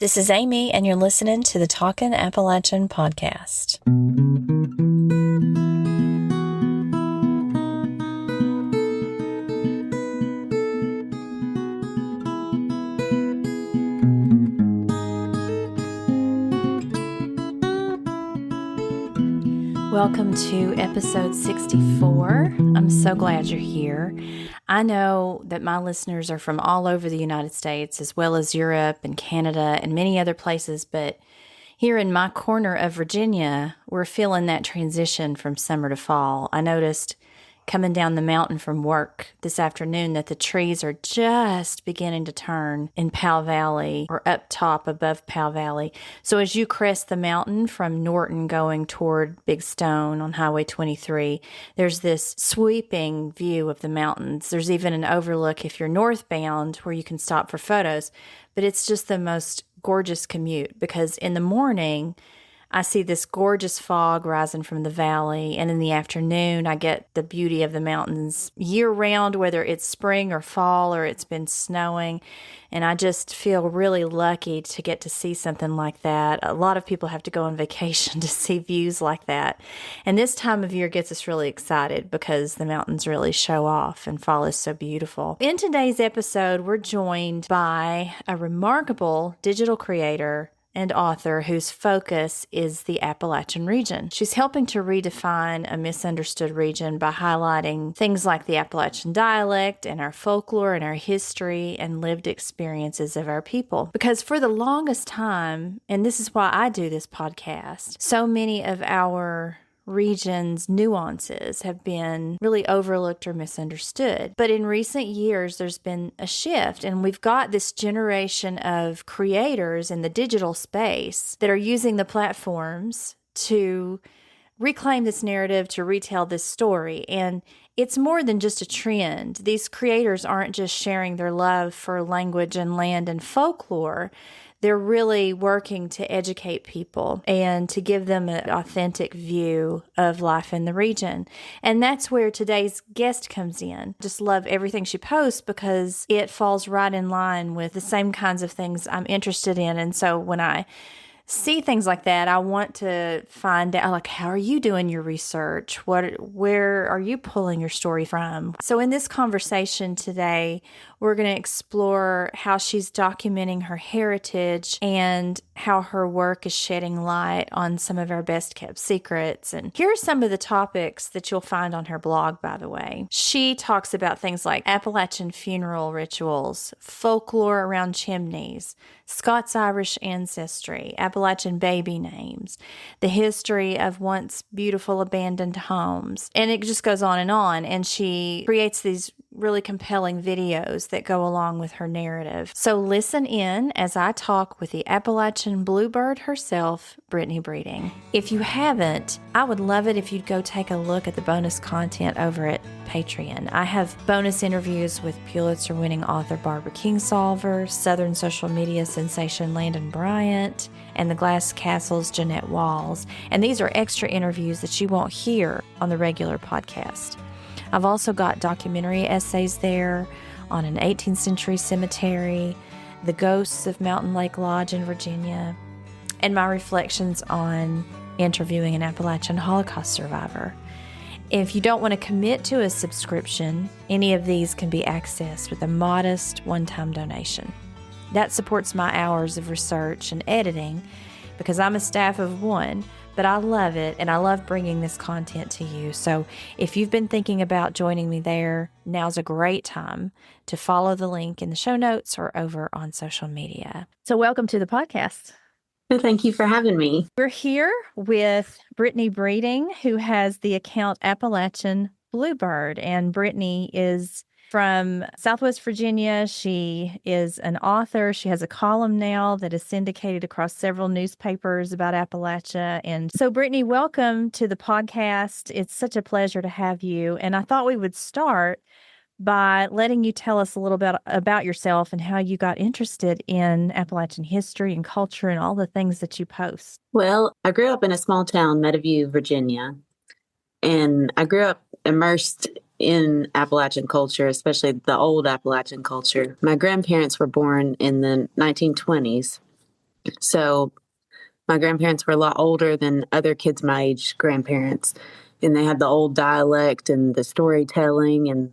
This is Amy, and you're listening to the Talkin Appalachian podcast. Welcome to episode 64. I'm so glad you're here. I know that my listeners are from all over the United States, as well as Europe and Canada and many other places, but here in my corner of Virginia, we're feeling that transition from summer to fall. I noticed coming down the mountain from work this afternoon that the trees are just beginning to turn in Powell Valley, or up top above Powell Valley. So as you crest the mountain from Norton going toward Big Stone on Highway 23, there's this sweeping view of the mountains. There's even an overlook if you're northbound where you can stop for photos. But it's just the most gorgeous commute because in the morning, I see this gorgeous fog rising from the valley, and in the afternoon, I get the beauty of the mountains year-round, whether it's spring or fall or it's been snowing, and I just feel really lucky to get to see something like that. A lot of people have to go on vacation to see views like that, and this time of year gets us really excited because the mountains really show off, and fall is so beautiful. In today's episode, we're joined by a remarkable digital creator and author whose focus is the Appalachian region. She's helping to redefine a misunderstood region by highlighting things like the Appalachian dialect and our folklore and our history and lived experiences of our people. Because for the longest time, and this is why I do this podcast, so many of our region's nuances have been really overlooked or misunderstood. But in recent years, there's been a shift, and we've got this generation of creators in the digital space that are using the platforms to reclaim this narrative, to retell this story. And it's more than just a trend. These creators aren't just sharing their love for language and land and folklore. They're really working to educate people and to give them an authentic view of life in the region. And that's where today's guest comes in. Just love everything she posts because it falls right in line with the same kinds of things I'm interested in. And so when I see things like that, I want to find out, like, how are you doing your research? Where are you pulling your story from? So in this conversation today, we're going to explore how she's documenting her heritage and how her work is shedding light on some of our best kept secrets. And here are some of the topics that you'll find on her blog, by the way. She talks about things like Appalachian funeral rituals, folklore around chimneys, Scots-Irish ancestry, Appalachian baby names, the history of once beautiful abandoned homes. And it just goes on. And she creates these really compelling videos that go along with her narrative. So listen in as I talk with the Appalachian bluebird herself, Brittany Breeding. If you haven't, I would love it if you'd go take a look at the bonus content over at Patreon. I have bonus interviews with Pulitzer-winning author Barbara Kingsolver, Southern social media sensation Landon Bryant, and the Glass Castle's Jeanette Walls. And these are extra interviews that you won't hear on the regular podcast. I've also got documentary essays there on an 18th century cemetery, the ghosts of Mountain Lake Lodge in Virginia, and my reflections on interviewing an Appalachian Holocaust survivor. If you don't want to commit to a subscription, any of these can be accessed with a modest one-time donation. That supports my hours of research and editing because I'm a staff of one, but I love it and I love bringing this content to you. So if you've been thinking about joining me there, now's a great time to follow the link in the show notes or over on social media. So welcome to the podcast. Thank you for having me. We're here with Brittany Breeding, who has the account Appalachian Bluebird. And Brittany is from Southwest Virginia. She is an author. She has a column now that is syndicated across several newspapers about Appalachia. And so, Brittany, welcome to the podcast. It's such a pleasure to have you. And I thought we would start by letting you tell us a little bit about yourself and how you got interested in Appalachian history and culture and all the things that you post. Well, I grew up in a small town, Meadowview, Virginia, and I grew up immersed in Appalachian culture, especially the old Appalachian culture. My grandparents were born in the 1920s, So my grandparents were a lot older than other kids my age grandparents. And they had the old dialect and the storytelling and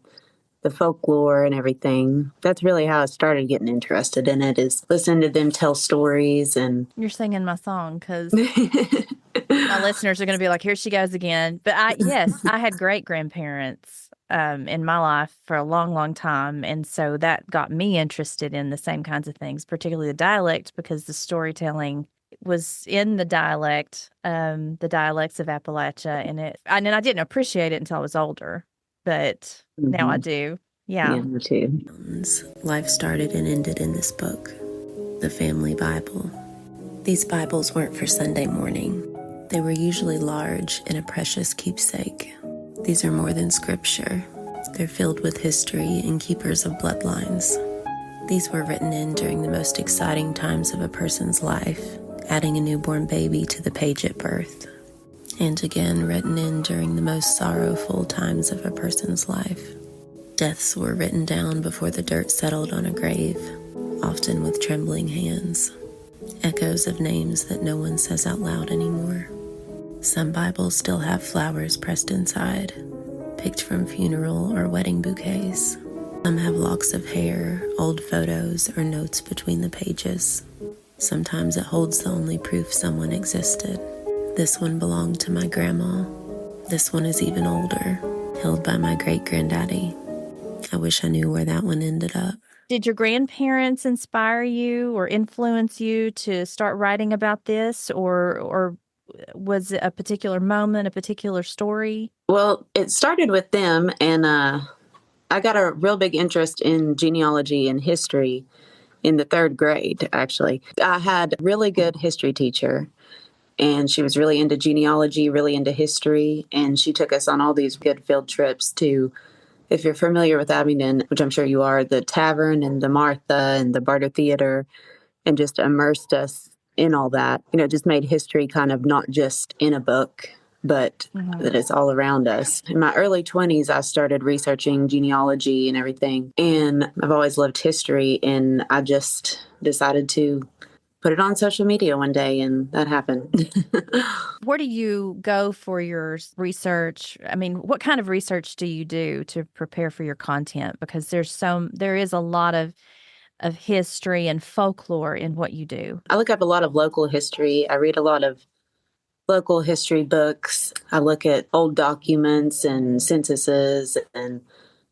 the folklore and everything. That's really how I started getting interested in it, is listening to them tell stories. And You're singing my song because my listeners are going to be like, here she goes again. But yes, I had great grandparents in my life for a long, long time. And so that got me interested in the same kinds of things, particularly the dialect, because the storytelling was in the dialects of Appalachia. And I didn't appreciate it until I was older, but now I do. Yeah. Yeah, me too. Life started and ended in this book, the family Bible. These Bibles weren't for Sunday morning. They were usually large and a precious keepsake. These are more than scripture. They're filled with history and keepers of bloodlines. These were written in during the most exciting times of a person's life, adding a newborn baby to the page at birth. And again, written in during the most sorrowful times of a person's life. Deaths were written down before the dirt settled on a grave, often with trembling hands. Echoes of names that no one says out loud anymore. Some Bibles still have flowers pressed inside, picked from funeral or wedding bouquets. Some have locks of hair, old photos, or notes between the pages. Sometimes it holds the only proof someone existed. This one belonged to my grandma. This one is even older, held by my great-granddaddy. I wish I knew where that one ended up. Did your grandparents inspire you or influence you to start writing about this, or was it a particular moment, a particular story? Well, it started with them, and I got a real big interest in genealogy and history in the third grade, actually. I had a really good history teacher, and she was really into genealogy, really into history, and she took us on all these good field trips to, if you're familiar with Abingdon, which I'm sure you are, the Tavern and the Martha and the Barter Theater, and just immersed us in all that. Just made history kind of not just in a book, but that it's all around us. In my early 20s, I started researching genealogy and everything. And I've always loved history. And I just decided to put it on social media one day, and that happened. Where do you go for your research? I mean, what kind of research do you do to prepare for your content? Because there is a lot of history and folklore in what you do. I look up a lot of local history. I read a lot of local history books. I look at old documents and censuses and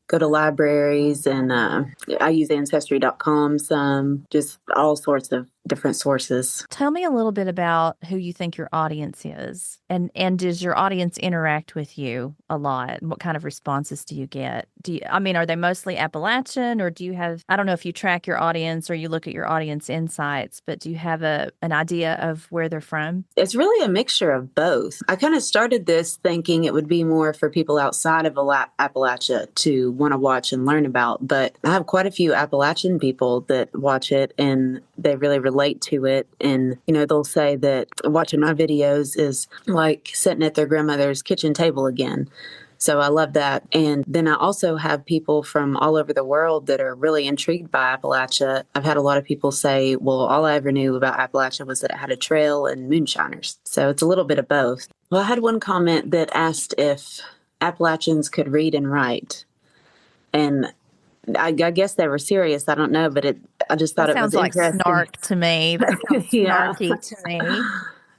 go to libraries, and I use ancestry.com some, just all sorts of different sources. Tell me a little bit about who you think your audience is, and does your audience interact with you a lot? What kind of responses do you get? Are they mostly Appalachian, or do you have, I don't know if you track your audience or you look at your audience insights, but do you have an idea of where they're from? It's really a mixture of both. I kind of started this thinking it would be more for people outside of Appalachia to want to watch and learn about, but I have quite a few Appalachian people that watch it and they really relate to it. And, they'll say that watching my videos is like sitting at their grandmother's kitchen table again. So I love that. And then I also have people from all over the world that are really intrigued by Appalachia. I've had a lot of people say, well, all I ever knew about Appalachia was that it had a trail and moonshiners. So it's a little bit of both. Well, I had one comment that asked if Appalachians could read and write. And I guess they were serious. I don't know, but I just thought it was interesting. Sounds like snark to me. That sounds snarky to me.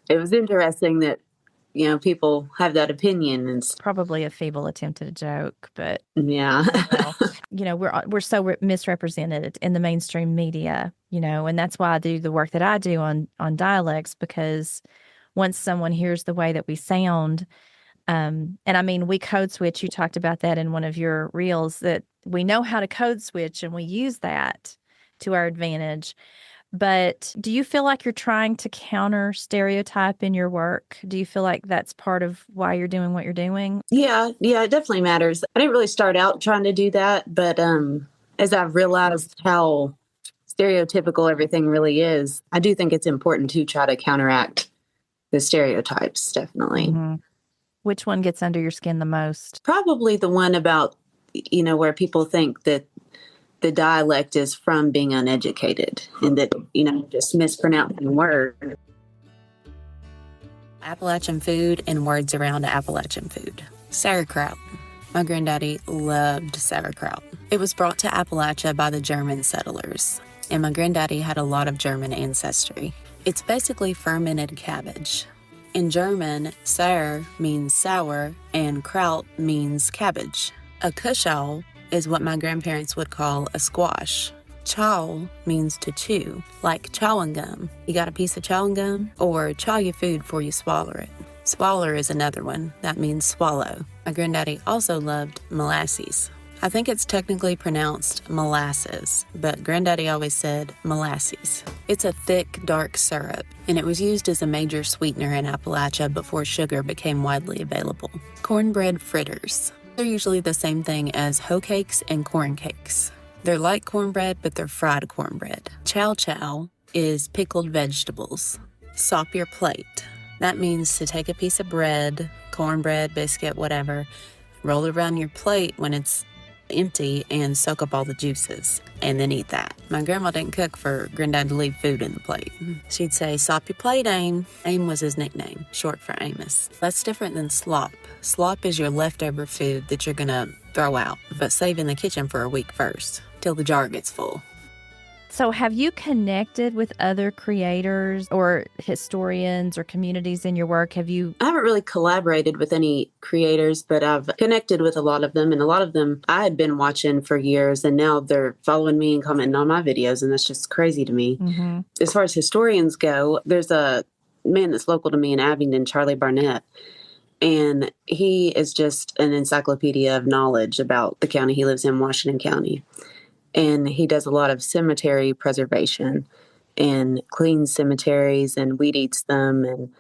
It was interesting that people have that opinion. And probably a feeble attempt at a joke, but yeah, we're so misrepresented in the mainstream media, and that's why I do the work that I do on dialects, because once someone hears the way that we sound, and I mean, we code switch. You talked about that in one of your reels, that we know how to code switch and we use that to our advantage. But do you feel like you're trying to counter stereotype in your work? Do you feel like that's part of why you're doing what you're doing? Yeah, it definitely matters. I didn't really start out trying to do that, but as I've realized how stereotypical everything really is, I do think it's important to try to counteract the stereotypes, definitely. Mm-hmm. Which one gets under your skin the most? Probably the one about, where people think that the dialect is from being uneducated and that, just mispronouncing words. Appalachian food and words around Appalachian food. Sauerkraut. My granddaddy loved sauerkraut. It was brought to Appalachia by the German settlers, and my granddaddy had a lot of German ancestry. It's basically fermented cabbage. In German, Sauer means sour and Kraut means cabbage. A Kuschau is what my grandparents would call a squash. Chow means to chew, like chewing gum. You got a piece of chewing gum? Or chow your food before you swallow it. Swaller is another one. That means swallow. My granddaddy also loved molasses. I think it's technically pronounced molasses, but granddaddy always said molasses. It's a thick, dark syrup, and it was used as a major sweetener in Appalachia before sugar became widely available. Cornbread fritters. They're usually the same thing as hoe cakes and corn cakes. They're like cornbread, but they're fried cornbread. Chow chow is pickled vegetables. Sop your plate. That means to take a piece of bread, cornbread, biscuit, whatever, roll it around your plate when it's empty and soak up all the juices, and then eat that. My grandma didn't cook for Granddad to leave food in the plate. She'd say, "Sop your plate, Aim." Aim was his nickname, short for Amos. That's different than slop. Slop is your leftover food that you're gonna throw out, but save in the kitchen for a week first, till the jar gets full. So have you connected with other creators or historians or communities in your work? I haven't really collaborated with any creators, but I've connected with a lot of them. And a lot of them I had been watching for years, and now they're following me and commenting on my videos. And that's just crazy to me. Mm-hmm. As far as historians go, there's a man that's local to me in Abingdon, Charlie Barnett. And he is just an encyclopedia of knowledge about the county he lives in, Washington County. And he does a lot of cemetery preservation and cleans cemeteries and weed eats them. And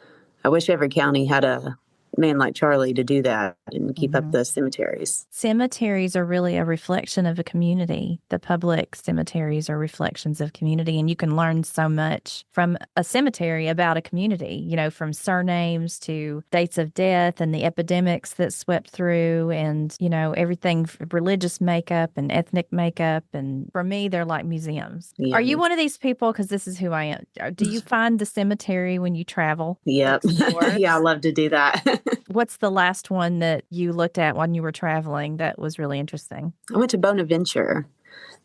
I wish every county had a man like Charlie to do that and keep up the cemeteries. Cemeteries are really a reflection of a community. The public cemeteries are reflections of community, and you can learn so much from a cemetery about a community, from surnames to dates of death and the epidemics that swept through and, everything, religious makeup and ethnic makeup. And for me, they're like museums. Yeah. Are you one of these people? Because this is who I am. Do you find the cemetery when you travel? Yep. Yeah, I love to do that. What's the last one that you looked at when you were traveling that was really interesting? I went to Bonaventure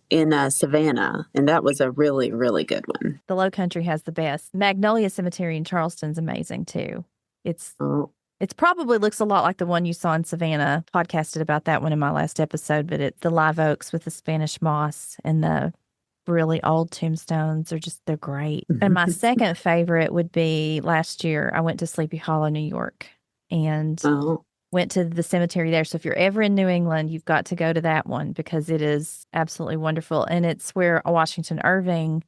in Savannah, and that was a really, really good one. The Low Country has the best. Magnolia Cemetery in Charleston's amazing too. It probably looks a lot like the one you saw in Savannah. Podcasted about that one in my last episode, but it's the live oaks with the Spanish moss and the really old tombstones they're great. And my second favorite would be last year I went to Sleepy Hollow, New York, and went to the cemetery there. So if you're ever in New England, you've got to go to that one because it is absolutely wonderful. And it's where Washington Irving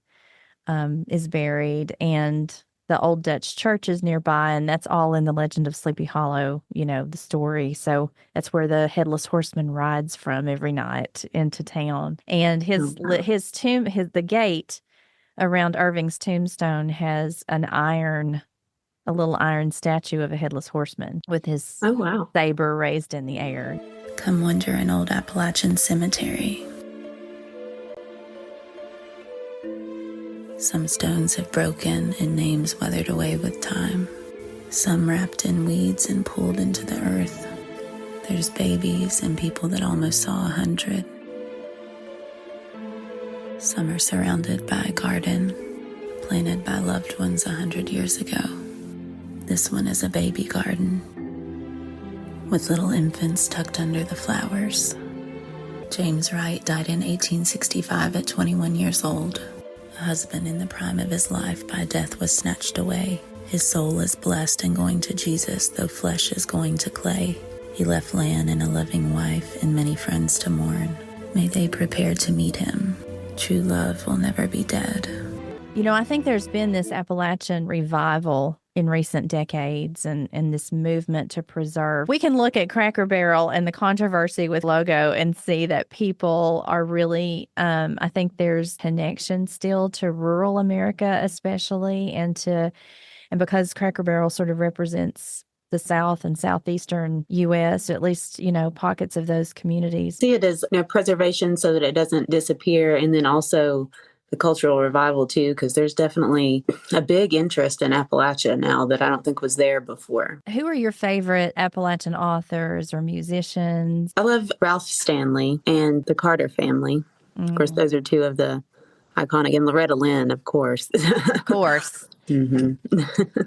is buried, and the old Dutch church is nearby, and that's all in the Legend of Sleepy Hollow, the story. So that's where the Headless Horseman rides from every night into town. And his tomb, the gate around Irving's tombstone has a little iron statue of a Headless Horseman with his saber raised in the air. Come wander an old Appalachian cemetery. Some stones have broken and names weathered away with time. Some wrapped in weeds and pulled into the earth. There's babies and people that almost saw 100. Some are surrounded by a garden planted by loved ones 100 years ago. This one is a baby garden with little infants tucked under the flowers. James Wright died in 1865 at 21 years old. A husband in the prime of his life, by death was snatched away. His soul is blessed and going to Jesus, though flesh is going to clay. He left land and a loving wife and many friends to mourn. May they prepare to meet him. True love will never be dead. I think there's been this Appalachian revival in recent decades and this movement to preserve. We can look at Cracker Barrel and the controversy with logo and see that people are really, I think there's connection still to rural America especially, and because Cracker Barrel sort of represents the South and Southeastern U.S., at least, pockets of those communities. See it as preservation so that it doesn't disappear, and then also the cultural revival too, because there's definitely a big interest in Appalachia now that I don't think was there before. Who are your favorite Appalachian authors or musicians? I love Ralph Stanley and the Carter family. Of course, those are two of the iconic, and Loretta Lynn, of course. Of course.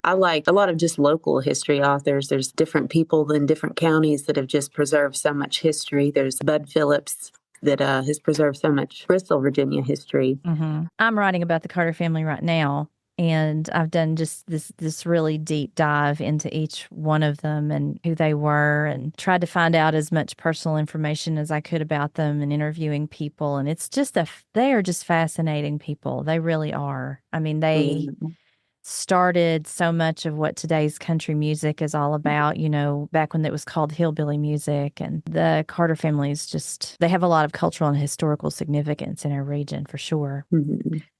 I like a lot of just local history authors. There's different people in different counties that have just preserved so much history. There's Bud Phillips that has preserved so much Bristol, Virginia history. I'm writing about the Carter family right now, and I've done just this really deep dive into each one of them and who they were, and tried to find out as much personal information as I could about them, and interviewing people. And it's just they are just fascinating people. They really are. I mean, they started so much of what today's country music is all about, back when it was called hillbilly music. And the Carter families they have a lot of cultural and historical significance in our region for sure.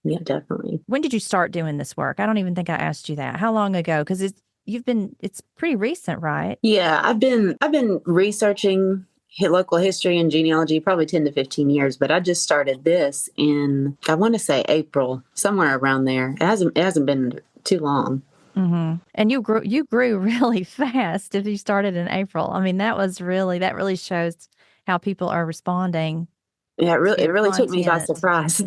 Yeah, definitely. When did you start doing this work? I don't even think I asked you that. How long ago? Because it's pretty recent, right? Yeah, I've been researching local history and genealogy probably 10 to 15 years, but I just started this in, I want to say April, somewhere around there. It hasn't been too long. And you grew really fast if you started in April. I mean, that really shows how people are responding. Yeah, it really took me by content. surprise.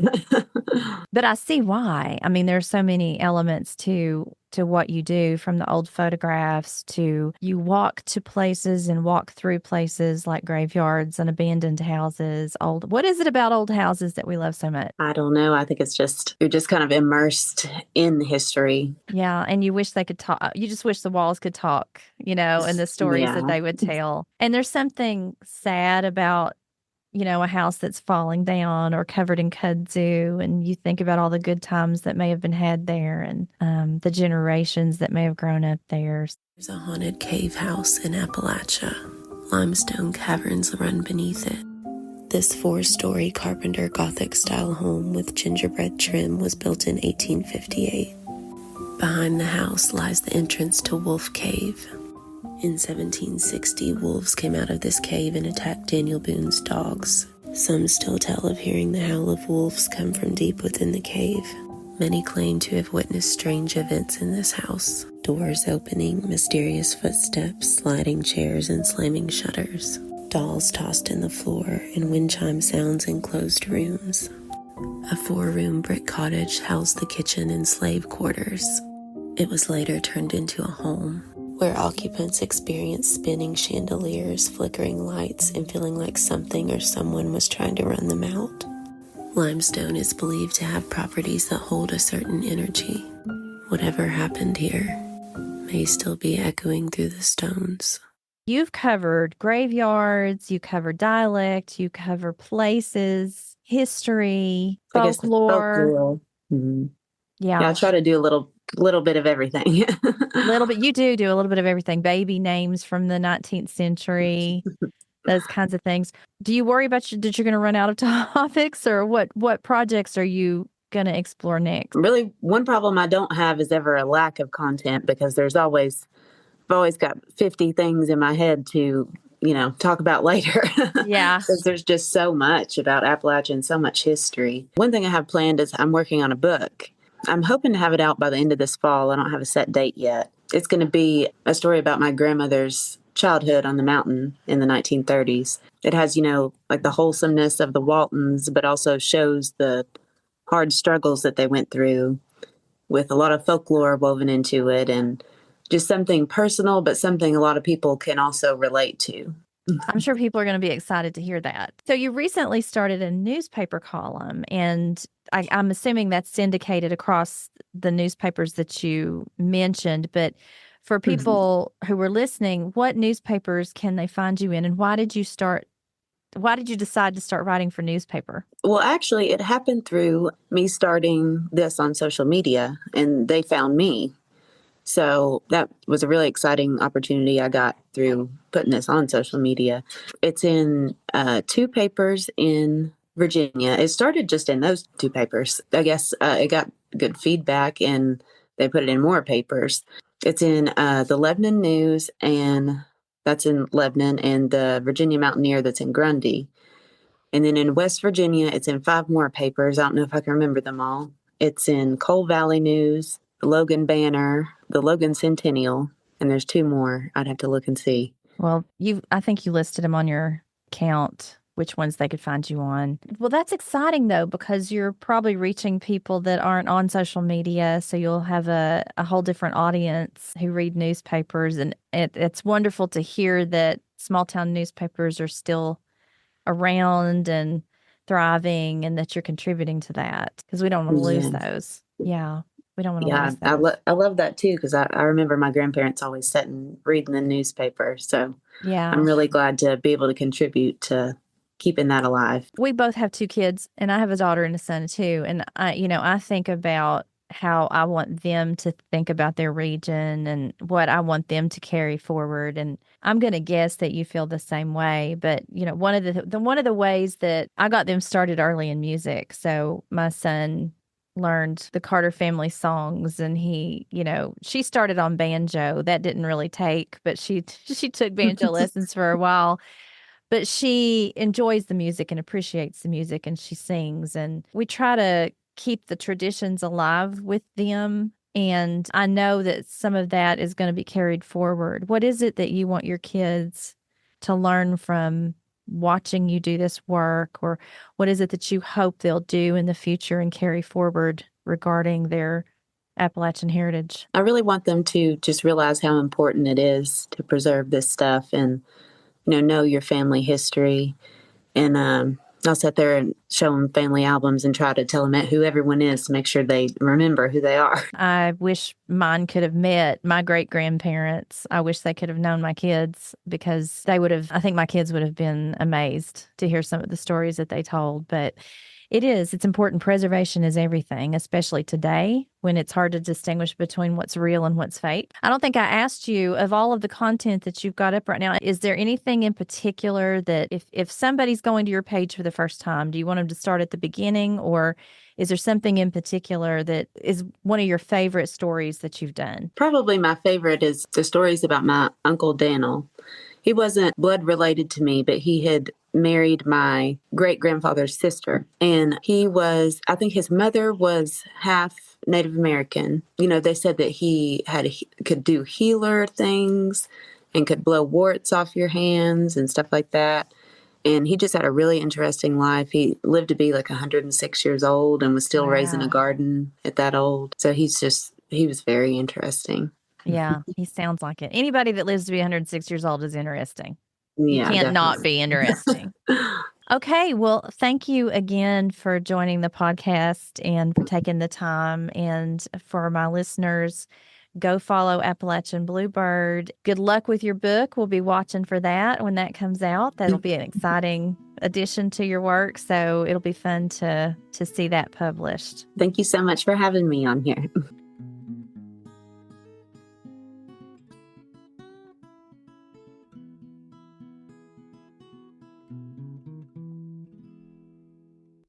But I see why. I mean, there's so many elements to what you do, from the old photographs to you walk to places and walk through places like graveyards and abandoned houses. What is it about old houses that we love so much? I don't know. I think it's just, you're just kind of immersed in history. Yeah. And you wish they could talk. You just wish the walls could talk, and the stories that they would tell. And there's something sad about a house that's falling down or covered in kudzu, and you think about all the good times that may have been had there, and the generations that may have grown up there. There's a haunted cave house in Appalachia. Limestone caverns run beneath it. This 4-story Carpenter Gothic-style home with gingerbread trim was built in 1858. Behind the house lies the entrance to Wolf Cave. In 1760, wolves came out of this cave and attacked Daniel Boone's dogs. Some still tell of hearing the howl of wolves come from deep within the cave. Many claim to have witnessed strange events in this house. Doors opening, mysterious footsteps, sliding chairs, and slamming shutters. Dolls tossed in the floor, and wind chime sounds in closed rooms. A 4-room brick cottage housed the kitchen and slave quarters. It was later turned into a home, where occupants experienced spinning chandeliers, flickering lights, and feeling like something or someone was trying to run them out. Limestone is believed to have properties that hold a certain energy. Whatever happened here may still be echoing through the stones. You've covered graveyards, you cover dialect, you cover places, history, folklore. Yeah, I try to do a little bit of everything. You do a little bit of everything. Baby names from the 19th century, those kinds of things. Do you worry about that you're going to run out of topics, or what projects are you going to explore next? Really, one problem I don't have is ever a lack of content, because I've always got 50 things in my head to, talk about later. Yeah. Because there's just so much about Appalachia and so much history. One thing I have planned is I'm working on a book. I'm hoping to have it out by the end of this fall. I don't have a set date yet. It's going to be a story about my grandmother's childhood on the mountain in the 1930s. It has, like the wholesomeness of the Waltons, but also shows the hard struggles that they went through, with a lot of folklore woven into it, and just something personal, but something a lot of people can also relate to. I'm sure people are going to be excited to hear that. So you recently started a newspaper column, and I'm assuming that's syndicated across the newspapers that you mentioned. But for people who were listening, what newspapers can they find you in, and why did you decide to start writing for newspaper? Well, actually, it happened through me starting this on social media, and they found me. So that was a really exciting opportunity I got through putting this on social media. It's in 2 papers in Virginia. It started just in those 2 papers. I guess it got good feedback, and they put it in more papers. It's in the Lebanon News, and that's in Lebanon, and the Virginia Mountaineer, that's in Grundy. And then in West Virginia, it's in 5 more papers. I don't know if I can remember them all. It's in Coal Valley News, the Logan Banner, the Logan Centennial, and there's 2 more. I'd have to look and see. Well, I think you listed them on your count, which ones they could find you on. Well, that's exciting though, because you're probably reaching people that aren't on social media. So you'll have a whole different audience who read newspapers. And it's wonderful to hear that small town newspapers are still around and thriving, and that you're contributing to that, because we don't want to lose those. Yeah. We don't want to lose those. I love that too, because I remember my grandparents always sitting reading the newspaper. So Yeah. I'm really glad to be able to contribute to keeping that alive. We both have 2 kids, and I have a daughter and a son too. And I think about how I want them to think about their region and what I want them to carry forward. And I'm going to guess that you feel the same way. But, one of the ways that I got them started early in music. So my son learned the Carter family songs, and she started on banjo. That didn't really take, but she took banjo lessons for a while. But she enjoys the music and appreciates the music, and she sings. And we try to keep the traditions alive with them. And I know that some of that is going to be carried forward. What is it that you want your kids to learn from watching you do this work? Or what is it that you hope they'll do in the future and carry forward regarding their Appalachian heritage? I really want them to just realize how important it is to preserve this stuff and know your family history. And I'll sit there and show them family albums and try to tell them who everyone is to make sure they remember who they are. I wish mine could have met my great-grandparents. I wish they could have known my kids, because I think my kids would have been amazed to hear some of the stories that they told. But it's important. Preservation is everything, especially today when it's hard to distinguish between what's real and what's fake. I don't think I asked you, of all of the content that you've got up right now, is there anything in particular that if somebody's going to your page for the first time, do you want them to start at the beginning, or is there something in particular that is one of your favorite stories that you've done? Probably my favorite is the stories about my Uncle Daniel. He wasn't blood related to me, but he had married my great-grandfather's sister. And I think his mother was half Native American. They said that he could do healer things and could blow warts off your hands and stuff like that. And he just had a really interesting life. He lived to be like 106 years old and was still raising a garden at that old. So he was very interesting. Yeah, he sounds like it. Anybody that lives to be 106 years old is interesting. Yeah, you can't definitely not be interesting. Okay, well, thank you again for joining the podcast and for taking the time. And for my listeners, go follow Appalachian Bluebird. Good luck with your book. We'll be watching for that when that comes out. That'll be an exciting addition to your work. So it'll be fun to see that published. Thank you so much for having me on here.